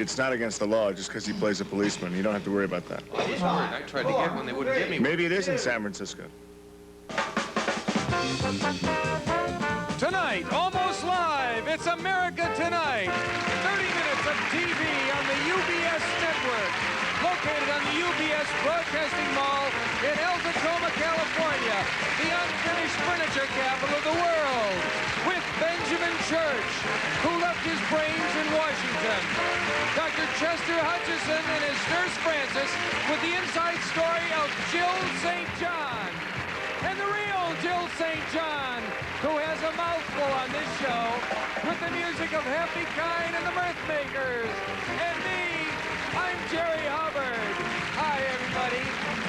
it's not against the law just because he plays a policeman. You don't have to worry about that. Oh, he's hard. I tried to get one. They wouldn't give me one. Maybe it is in San Francisco. Tonight, almost live, it's America Tonight. 30 minutes of TV on the UBS network. Located on the UBS Broadcasting Mall in El Tacoma, California, the unfinished furniture capital of the world, with Benjamin Church, who left his brains in Washington, Dr. Chester Hutchison and his nurse Frances with the inside story of Jill St. John, and the real Jill St. John, who has a mouthful on this show with the music of Happy Kind and the Mirthmakers, and me, I'm Jerry Hubbard. Hi, everybody.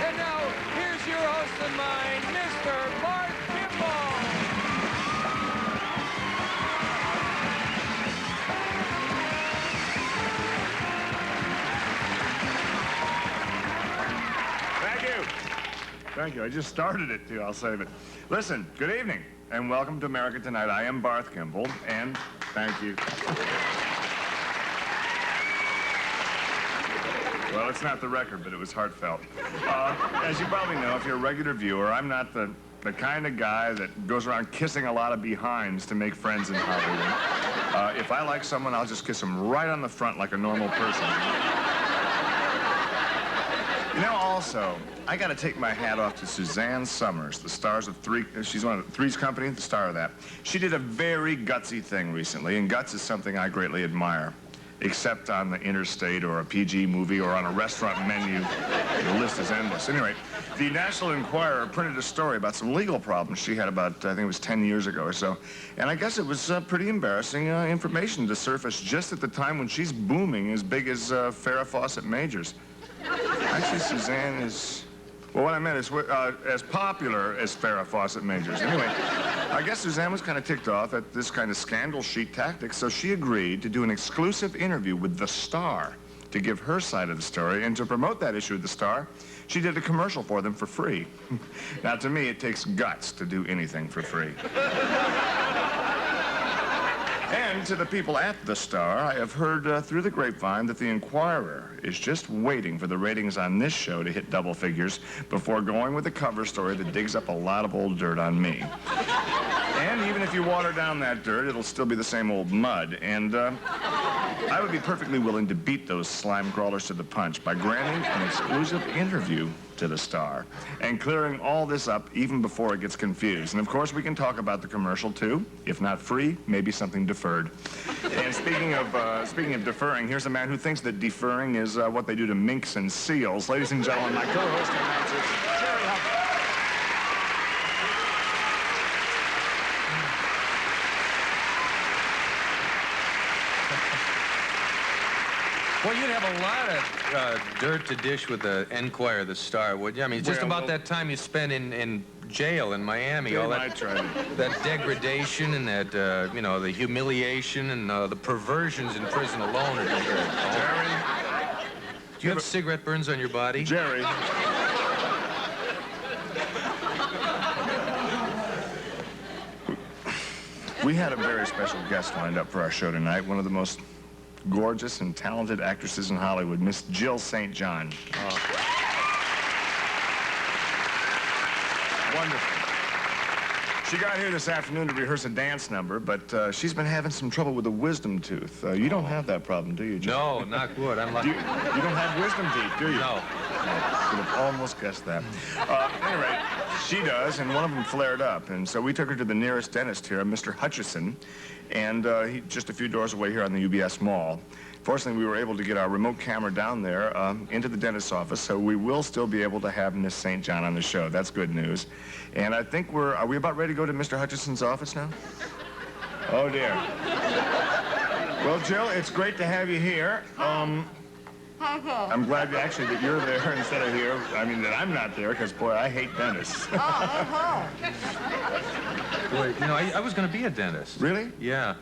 And now, here's your host and mine, Mr. Mark Kimball. Thank you. Thank you. I just started it, too. I'll save it. Listen, good evening, and welcome to America Tonight. I am Barth Kimball, and thank you. Well, it's not the record, but it was heartfelt. As you probably know, if you're a regular viewer, I'm not the kind of guy that goes around kissing a lot of behinds to make friends in Hollywood. If I like someone, I'll just kiss them right on the front like a normal person. You know, also, I got to take my hat off to Suzanne Summers, the stars of she's one of Three's Company, the star of that. She did a very gutsy thing recently, and guts is something I greatly admire. Except on the interstate or a PG movie or on a restaurant menu. The list is endless. Anyway, the National Enquirer printed a story about some legal problems she had about, I think it was 10 years ago or so. And I guess it was pretty embarrassing information to surface just at the time when she's booming as big as Farrah Fawcett Majors. Actually, Suzanne is... Well, what I meant is as popular as Farrah Fawcett Majors. Anyway, I guess Suzanne was kind of ticked off at this kind of scandal sheet tactic, so she agreed to do an exclusive interview with The Star to give her side of the story, and to promote that issue of The Star, she did a commercial for them for free. Now, to me, it takes guts to do anything for free. And to the people at The Star, I have heard through the grapevine that the Enquirer is just waiting for the ratings on this show to hit double figures before going with a cover story that digs up a lot of old dirt on me. And even if you water down that dirt, it'll still be the same old mud. And I would be perfectly willing to beat those slime crawlers to the punch by granting an exclusive interview to The Star and clearing all this up even before it gets confused. And of course, we can talk about the commercial too. If not free, maybe something deferred. And speaking of deferring, here's a man who thinks that deferring is what they do to minks and seals. Ladies and gentlemen, my co-host and announcer, Jerry Hubbard. Well, you'd have a lot of dirt to dish with the Enquirer, The Star, would you? I mean, just about that time you spent in jail in Miami, all that degradation and that, you know, the humiliation and the perversions in prison alone are just very... Jerry? Do you have cigarette burns on your body? Jerry. We had a very special guest lined up for our show tonight, one of the most gorgeous and talented actresses in Hollywood, Miss Jill St. John. Wonderful. She got here this afternoon to rehearse a dance number, but she's been having some trouble with a wisdom tooth. You don't have that problem, do you, Jill? No, knock wood. I'm lucky. You don't have wisdom teeth, do you? No. I would have almost guessed that. Anyway, she does, and one of them flared up. And so we took her to the nearest dentist here, Mr. Hutchison, and he's just a few doors away here on the UBS Mall. Fortunately, we were able to get our remote camera down there into the dentist's office, so we will still be able to have Miss St. John on the show. That's good news. And I think are we about ready to go to Mr. Hutchison's office now? Oh, dear. Well, Jill, it's great to have you here. I'm glad that you're there instead of here. I mean, that I'm not there, because, boy, I hate dentists. Boy, you know, I was going to be a dentist. Really? Yeah.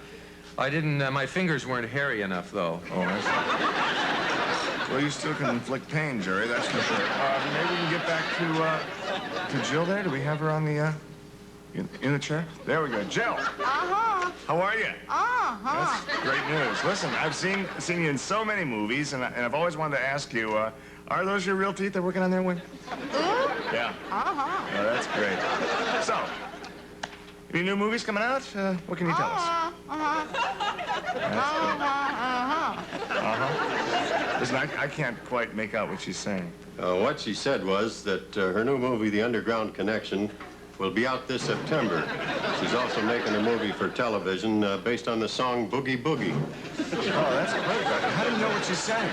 I didn't, my fingers weren't hairy enough, though. Oh, I see. Well, you still can inflict pain, Jerry, that's for sure. Maybe we can get back to Jill there. Do we have her on the, in the chair? There we go. Jill! Uh-huh. How are you? Uh-huh. That's great news. Listen, I've seen you in so many movies, and I've always wanted to ask you, are those your real teeth they're working on there, Win? Yeah. Oh, that's great. So, any new movies coming out? What can you tell us? Listen, I can't quite make out what she's saying. What she said was that her new movie, The Underground Connection, will be out this September. She's also making a movie for television based on the song Boogie Boogie. Oh, that's great. How do you know what she's saying?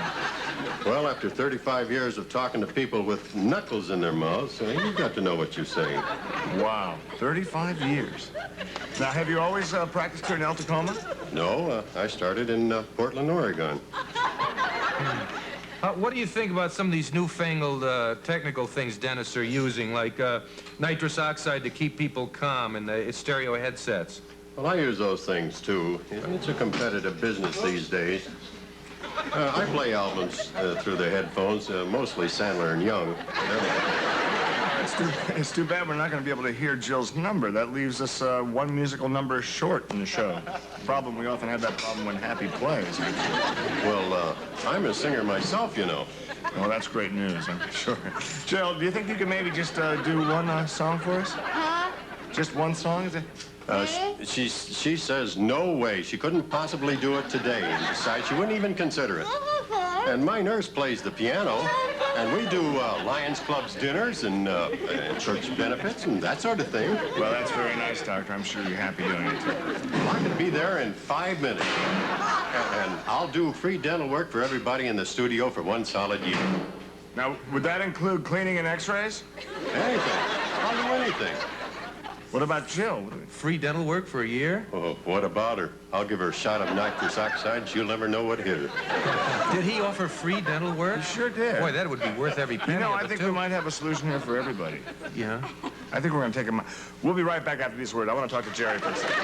Well, after 35 years of talking to people with knuckles in their mouths, you've got to know what you're saying. Wow, 35 years. Now, have you always practiced here in El Tacoma? No, I started in Portland, Oregon. What do you think about some of these newfangled technical things dentists are using, like nitrous oxide to keep people calm and the stereo headsets? Well, I use those things, too. It's a competitive business these days. I play albums through the headphones, mostly Sandler and Young. It's too bad we're not going to be able to hear Jill's number. That leaves us one musical number short in the show. We often have that problem when Happy plays. Well, I'm a singer myself, you know. Well, that's great news, I'm sure. Jill, do you think you could maybe just do one song for us? Huh? Just one song? Is it? She says no way. She couldn't possibly do it today. And besides, she wouldn't even consider it. And my nurse plays the piano, and we do Lions Club's dinners and church benefits and that sort of thing. Well, that's very nice, Doctor. I'm sure you're happy doing it, too. Well, I could be there in 5 minutes. And I'll do free dental work for everybody in the studio for 1 solid year. Now, would that include cleaning and x-rays? Anything. I'll do anything. What about Jill? Free dental work for a year? Oh, what about her? I'll give her a shot of nitrous oxide, and she'll never know what hit her. Did he offer free dental work? He sure did. Boy, that would be worth every penny. You know, of I it, think too. we might have a solution here for everybody. Yeah? I think we're going to take him. We'll be right back after these words. I want to talk to Jerry for a second.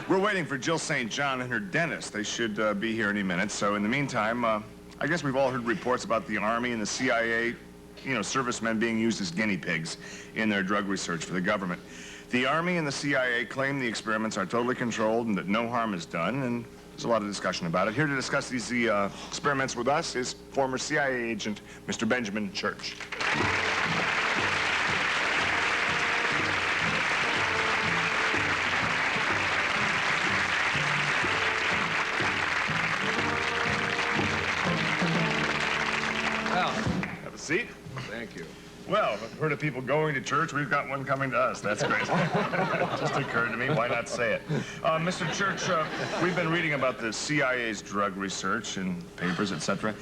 We're waiting for Jill St. John and her dentist. They should be here any minute. So in the meantime, I guess we've all heard reports about the Army and the CIA, servicemen being used as guinea pigs in their drug research for the government. The Army and the CIA claim the experiments are totally controlled and that no harm is done, and there's a lot of discussion about it. Here to discuss these experiments with us is former CIA agent Mr. Benjamin Church. Seat? Thank you. Well, I've heard of people going to church. We've got one coming to us. That's great. It just occurred to me. Why not say it? Mr. Church, we've been reading about the CIA's drug research in papers, etc.,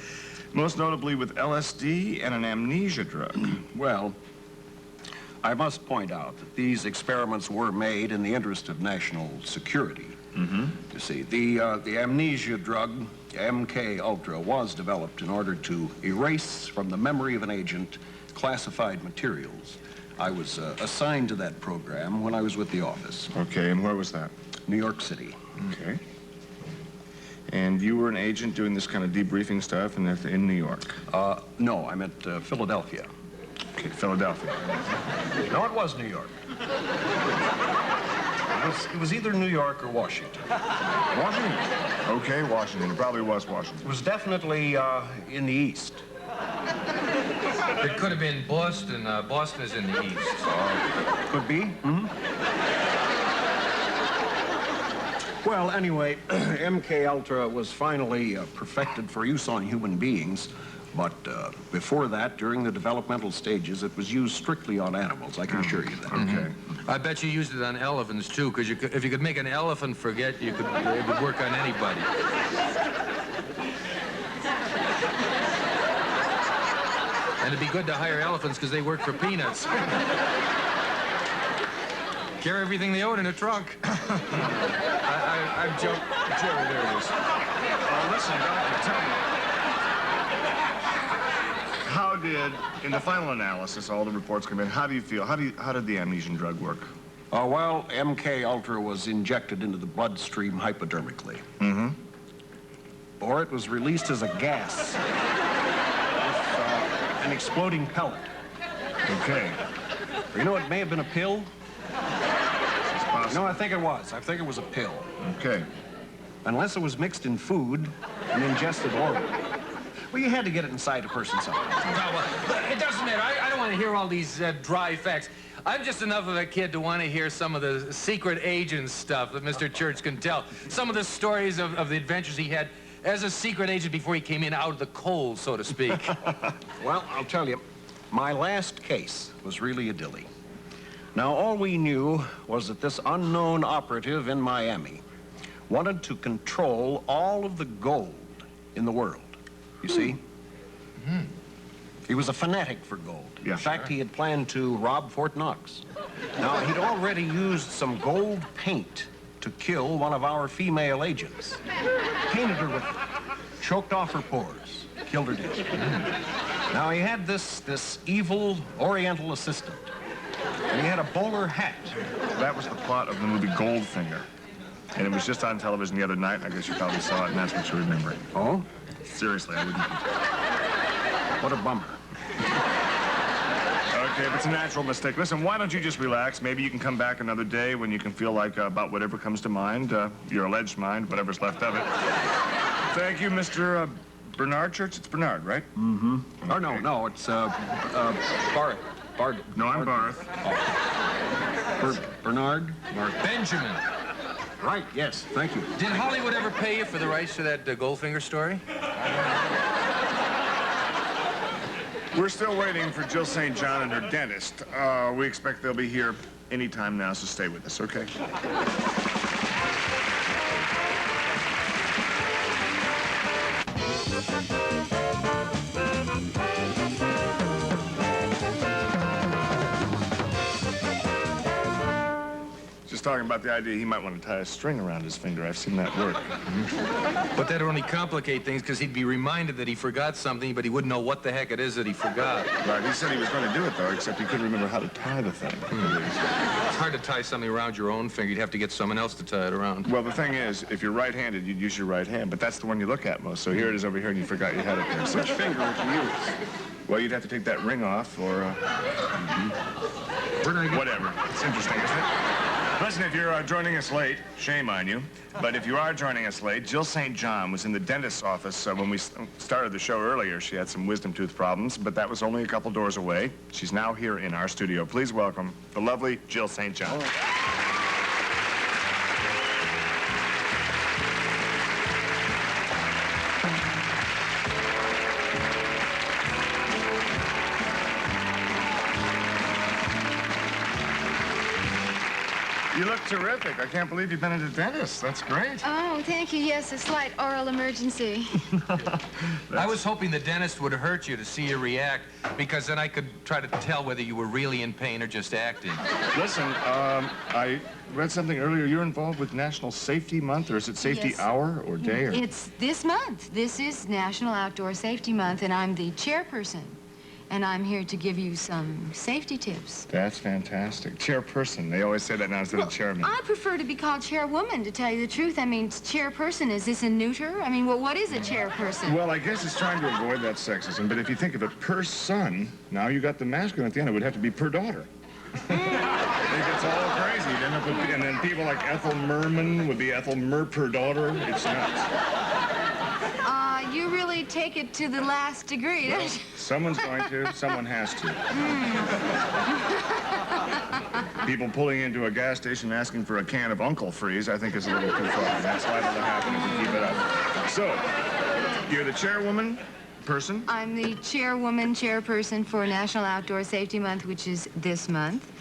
most notably with LSD and an amnesia drug. Well, I must point out that these experiments were made in the interest of national security. Mm-hmm. You see, the amnesia drug, MK Ultra, was developed in order to erase from the memory of an agent classified materials. I was assigned to that program when I was with the office. Okay, and where was that? New York City. Okay. And you were an agent doing this kind of debriefing stuff in New York? No, I'm at Philadelphia. Okay, Philadelphia. No, it was New York. It was either New York or Washington. Washington? Okay, Washington. It probably was Washington. It was definitely in the east. It could have been Boston. Boston is in the east. Could be. Mm-hmm. Well, anyway, MK Ultra was finally perfected for use on human beings. But before that, during the developmental stages, it was used strictly on animals, I can assure you that. Okay. I bet you used it on elephants, too, because if you could make an elephant forget, it would work on anybody. And it'd be good to hire elephants because they work for peanuts. Carry everything they own in a trunk. I've jumped. Jerry, there it is. Listen, Doctor, tell me. How did, in the final analysis, all the reports come in, how do you feel? How did the amnesia drug work? Well, MK Ultra was injected into the bloodstream hypodermically. Mm-hmm. or it was released as a gas. With, an exploding pellet. Okay. Or you know, it may have been a pill. It's possible. No, I think it was. I think it was a pill. Okay. Unless it was mixed in food and ingested orally. Well, you had to get it inside a person somehow. No, well, it doesn't matter. I don't want to hear all these dry facts. I'm just enough of a kid to want to hear some of the secret agent stuff that Mr. Church can tell. Some of the stories of the adventures he had as a secret agent before he came in out of the cold, so to speak. Well, I'll tell you, my last case was really a dilly. Now, all we knew was that this unknown operative in Miami wanted to control all of the gold in the world. You see? Mm. He was a fanatic for gold. Yeah, in fact, sure. he had planned to rob Fort Knox. Now, he'd already used some gold paint to kill one of our female agents. Painted her with it, choked off her pores, killed her dead. Now, he had this evil Oriental assistant, and he had a bowler hat. That was the plot of the movie Goldfinger. And it was just on television the other night. I guess you probably saw it, and that's what you remember. Oh? Seriously, I wouldn't. What a bummer. Okay, but it's a natural mistake. Listen, why don't you just relax? Maybe you can come back another day when you can feel like about whatever comes to mind, your alleged mind, whatever's left of it. Thank you, Mr. Bernard Church. It's Bernard, right? Mm-hmm. Oh, no, it's, Bart. No, I'm Barth. Bernard? Benjamin. Right, yes, thank you. Did Hollywood ever pay you for the rights to that Goldfinger story? We're still waiting for Jill St. John and her dentist. We expect they'll be here any time now, so stay with us, okay? Just talking about the idea he might want to tie a string around his finger. I've seen that work. But that'd only complicate things because he'd be reminded that he forgot something, but he wouldn't know what the heck it is that he forgot. Right, he said he was going to do it, though, except he couldn't remember how to tie the thing. It's hard to tie something around your own finger. You'd have to get someone else to tie it around. Well, the thing is, if you're right-handed, you'd use your right hand, but that's the one you look at most. So here it is over here, and you forgot you had it there. So Which finger would you use? well, you'd have to take that ring off, or Where did I get whatever. It's interesting, isn't it? Listen, if you're joining us late, shame on you. But if you are joining us late, Jill St. John was in the dentist's office when we started the show earlier. She had some wisdom tooth problems, but that was only a couple doors away. She's now here in our studio. Please welcome the lovely Jill St. John. You look terrific. I can't believe you've been at a dentist. That's great. Oh, thank you. Yes, a slight oral emergency. I was hoping the dentist would hurt you to see you react, because then I could try to tell whether you were really in pain or just acting. Listen, I read something earlier. You're involved with National Safety Month, or is it Safety Yes. Hour or Day? Or... It's this month. This is National Outdoor Safety Month, and I'm the chairperson. And I'm here to give you some safety tips. That's fantastic. Chairperson. They always say that now instead of chairman. I prefer to be called chairwoman, to tell you the truth. I mean, chairperson, is this a neuter? I mean, well, what is a chairperson? Well, I guess it's trying to avoid that sexism, but if you think of it per son, now you got the masculine at the end, it would have to be per daughter. It gets all crazy. And then people like Ethel Merman would be Ethel Mer per daughter. It's nuts. You really take it to the last degree, don't you? Someone's going to, someone has to. People pulling into a gas station asking for a can of Uncle Freeze, I think is a little too far. That's liable to happen if we keep it up. So, you're the chairwoman person? I'm the chairperson for National Outdoor Safety Month, which is this month.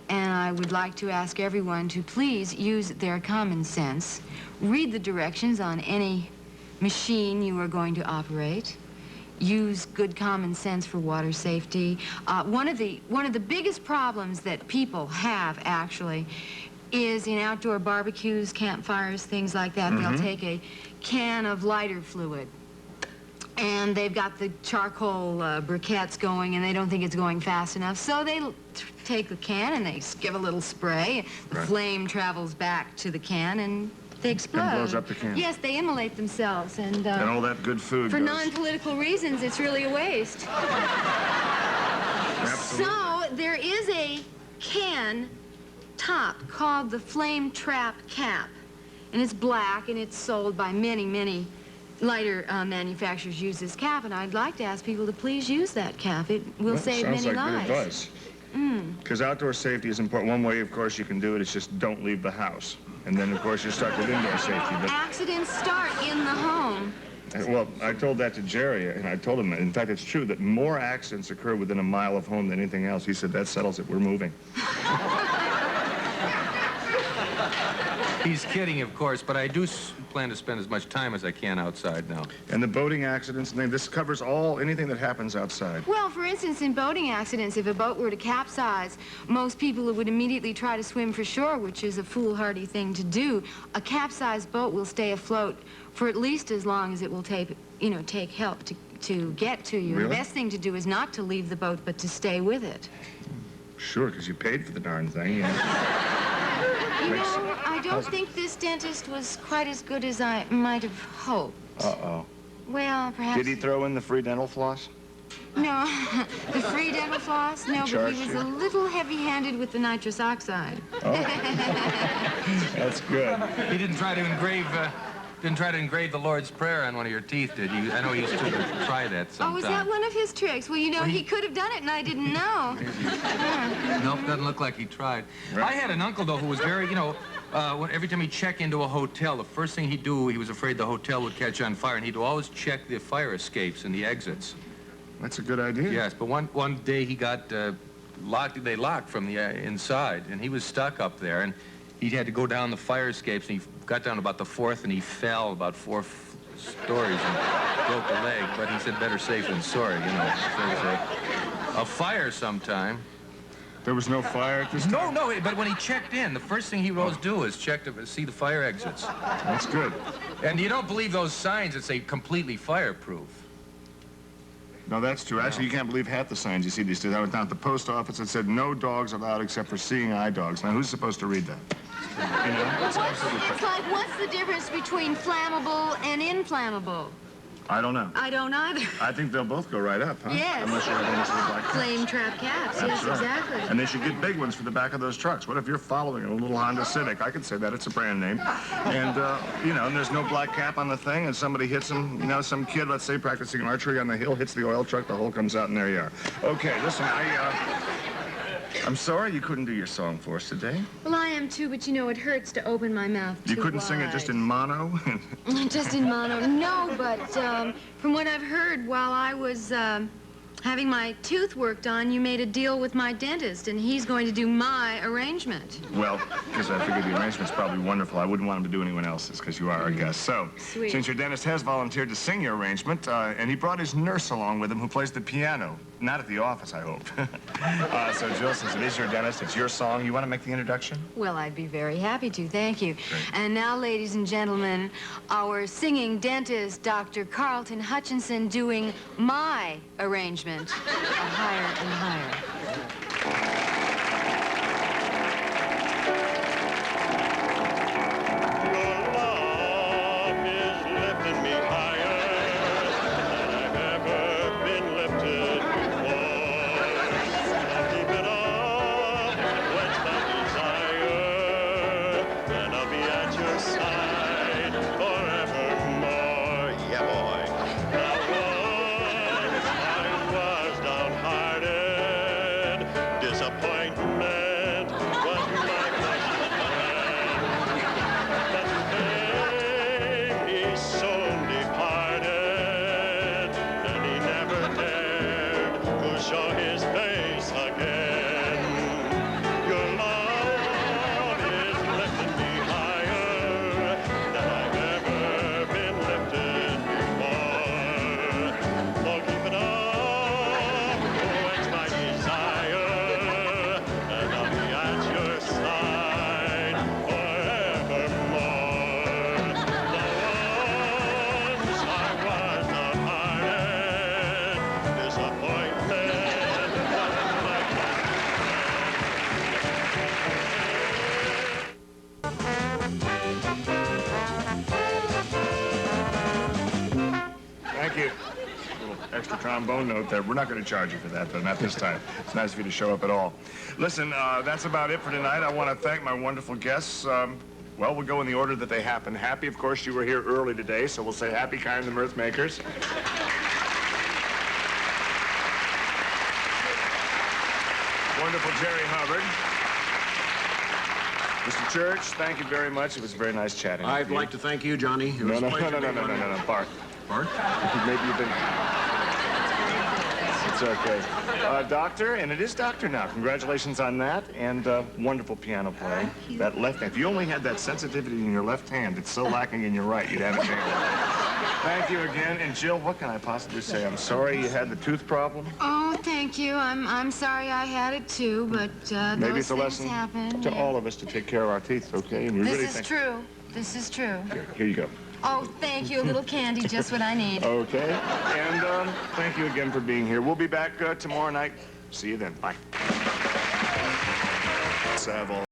And I would like to ask everyone to please use their common sense. Read the directions on any machine you are going to operate. Use good common sense for water safety. One of the biggest problems that people have, actually, is in outdoor barbecues, campfires, things like that. They'll take a can of lighter fluid, and they've got the charcoal briquettes going, and they don't think it's going fast enough, so they take the can and they give a little spray. The flame travels back to the can, and They explode. And blows up the can. Yes, they immolate themselves, and all that good food for goes. non-political reasons, it's really a waste. Absolutely. So there is a can top called the Flame Trap Cap, and it's black, and it's sold by many, many lighter manufacturers use this cap, and I'd like to ask people to please use that cap. It will save many lives. Sounds like good advice. Because outdoor safety is important. One way, of course, you can do it is just don't leave the house. And then, of course, you're stuck with indoor safety. But, Accidents start in the home. well, I told that to Jerry, and I told him, in fact, it's true that more accidents occur within a mile of home than anything else. He said, that settles it. We're moving. He's kidding, of course, but I do plan to spend as much time as I can outside now. And the boating accidents, this covers anything that happens outside. Well, for instance, in boating accidents, if a boat were to capsize, most people would immediately try to swim for shore, which is a foolhardy thing to do. A capsized boat will stay afloat for at least as long as it will take help to get to you. Really? The best thing to do is not to leave the boat, but to stay with it. Sure, because you paid for the darn thing. Yeah. You know, I don't think this dentist was quite as good as I might have hoped. Uh-oh. Well, perhaps... Did he throw in the free dental floss? No, the free dental floss? No, but Charged he was you? a little heavy-handed with the nitrous oxide. Oh. That's good. He didn't try to engrave the Lord's Prayer on one of your teeth, did you? I know he used to try that sometime. Oh, was that one of his tricks? Well, you know, he could have done it, and I didn't know. Nope, doesn't look like he tried. Right. I had an uncle, though, who was very, every time he'd check into a hotel, the first thing he'd do, he was afraid the hotel would catch on fire, and he'd always check the fire escapes and the exits. That's a good idea. Yes, but one day he got locked. They locked from the inside, and he was stuck up there, and he had to go down the fire escapes, and he got down about the fourth, and he fell about 4 stories and broke a leg. But he said, better safe than sorry, If there's a fire sometime. There was no fire at this time? No, but when he checked in, the first thing he always do is check to see the fire exits. That's good. And you don't believe those signs that say completely fireproof. No, that's true. Actually, you can't believe half the signs you see these days. I was down at the post office that said no dogs allowed except for seeing eye dogs. Now, who's supposed to read that? It's like, what's the difference between flammable and inflammable? I don't know. I don't either. I think they'll both go right up, huh? Yes. Unless you have one for the black caps. Flame trap caps, That's yes, right. exactly. And they should get big ones for the back of those trucks. What if you're following a little Honda Civic? I could say that. It's a brand name. And, and there's no black cap on the thing, and somebody hits them, some kid, let's say, practicing archery on the hill, hits the oil truck, the hole comes out, and there you are. Okay, listen, I'm sorry you couldn't do your song for us today. Well, I am too, but it hurts to open my mouth too You couldn't sing it just in mono? Just in mono? No, but from what I've heard, while I was having my tooth worked on, you made a deal with my dentist, and he's going to do my arrangement. Well, because I figured the arrangement's probably wonderful. I wouldn't want him to do anyone else's, because you are our guest. So, Sweet. Since your dentist has volunteered to sing your arrangement, and he brought his nurse along with him who plays the piano. Not at the office, I hope. So, Jill, since it is your dentist, it's your song. You want to make the introduction? Well, I'd be very happy to. Thank you. Great. And now, ladies and gentlemen, our singing dentist, Dr. Carlton Hutchinson, doing my arrangement of Higher and Higher. Now once I was downhearted, you. Little extra trombone note there. We're not going to charge you for that, though, not this time. It's nice of you to show up at all. Listen, that's about it for tonight. I want to thank my wonderful guests. Well, we'll go in the order that they happen. Happy, of course, you were here early today, so we'll say happy, kind, the mirth makers. Wonderful Jerry Hubbard. Mr. Church, thank you very much. It was very nice chatting with you. I'd like to thank you, Johnny. It was a pleasure to be one. No, Bart. Bart? Maybe you've been... It's okay. Doctor, and it is Doctor now. Congratulations on that, and wonderful piano playing. That left hand. If you only had that sensitivity in your left hand, it's so lacking in your right, you'd have a chance. Thank you again. And Jill, what can I possibly say? I'm sorry you had the tooth problem. Oh, thank you. I'm sorry I had it too, but Maybe those it's a things lesson happen. to all of us to take care of our teeth, okay? And we This really is think... true. This is true. Here you go. Oh, thank you. A little candy, just what I need. Okay. And thank you again for being here. We'll be back tomorrow night. See you then. Bye. Let's have all